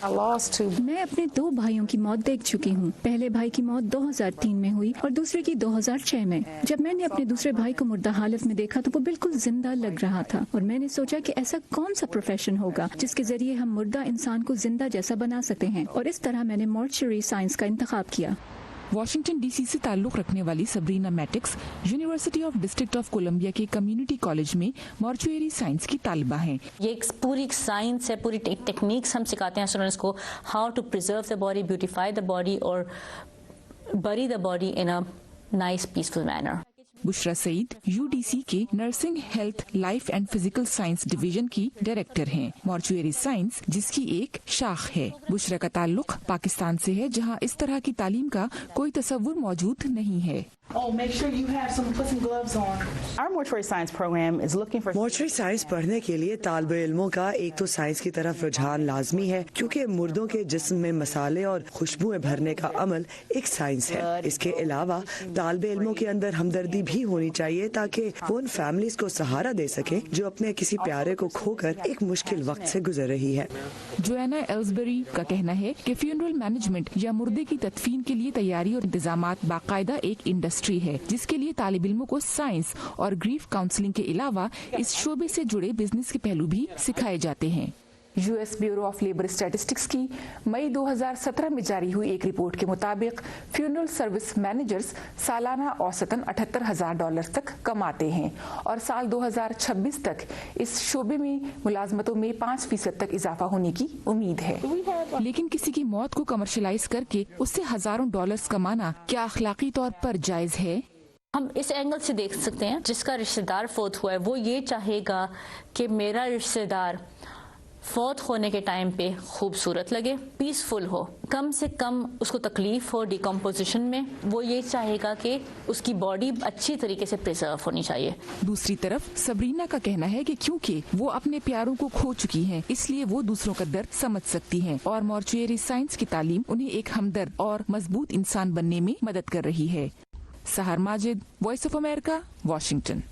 मैं अपने 2 भाइयों की मौत देख चुकी हूँ। पहले भाई की मौत 2003 में हुई और दूसरे की 2006 में। जब मैंने अपने दूसरे भाई को मुर्दा हालत में देखा तो वो बिल्कुल जिंदा लग रहा था और मैंने सोचा कि ऐसा कौन सा प्रोफेशन होगा जिसके जरिए हम मुर्दा इंसान को जिंदा जैसा बना सकते हैं, और इस तरह मैंने मॉर्चरी साइंस का इंतखाब किया। वाशिंगटन डीसी से ताल्लुक रखने वाली सबरीना मैटिक्स University of District of Columbia के कम्युनिटी कॉलेज में मॉर्चुअरी साइंस की तालिबा हैं। ये एक पूरी साइंस है, पूरी टेक्निक्स हम सिखाते हैं स्टूडेंट्स को, how to preserve the body, beautify the body और bury the body in a nice peaceful manner. Bushra Saeed UDC के nursing, health, life and physical science division की डायरेक्टर हैं। मॉर्चुअरी साइंस जिसकी एक शाख है। बुशरा का ताल्लुक पाकिस्तान से है, जहां इस तरह की तालीम का कोई तसव्वुर मौजूद नहीं है। मॉर्चरी साइंस पढ़ने के लिए तालिबे इल्मों का एक तो साइंस की तरफ रुझान लाजमी है, क्योंकि मुर्दों के जिस्म में मसाले और खुशबुएं भरने का अमल एक साइंस है। इसके अलावा तालिबे इल्मों के अंदर हमदर्दी भी होनी चाहिए ताकि वो उन फैमिलीज को सहारा दे सके जो अपने किसी प्यारे को खोकर एक मुश्किल वक्त से गुजर रही है। जोएना एल्सबरी का कहना है कि फ्यूनरल मैनेजमेंट या मुर्दे की तदफीन के लिए तैयारी और इंतजामात बाकायदा एक इंडस्ट्री है, जिसके लिए तालिब इल्मों को साइंस और ग्रीफ काउंसलिंग के अलावा इस शोबे से जुड़े बिजनेस के पहलू भी सिखाए जाते हैं। US bureau of labour statistics की मई 2017 में जारी हुई एक रिपोर्ट के मुताबिक फ्यूनरल सर्विस मैनेजर्स सालाना औसतन $78,000 तक कमाते हैं और साल 2026 तक इस शोबे में मुलाजमतों में 5% तक इजाफा होने की उम्मीद है। लेकिन किसी की मौत को कमर्शलाइज करके उससे हजारों डॉलर्स कमाना क्या अखलाकी तौर पर जायज है? हम इस एंगल से देख सकते हैं, जिसका रिश्तेदार फौत हुआ है वो ये चाहेगा कि मेरा रिश्तेदार फौत होने के टाइम पे खूबसूरत लगे, पीसफुल हो, कम से कम उसको तकलीफ हो डिकम्पोजिशन में। वो ये चाहेगा कि उसकी बॉडी अच्छी तरीके से प्रिजर्व होनी चाहिए। दूसरी तरफ सबरीना का कहना है कि क्योंकि वो अपने प्यारों को खो चुकी हैं, इसलिए वो दूसरों का दर्द समझ सकती हैं और मॉर्चुअरी साइंस की तालीम उन्हें एक हमदर्द और मजबूत इंसान बनने में मदद कर रही है। सहर Majid, voice of America, Washington.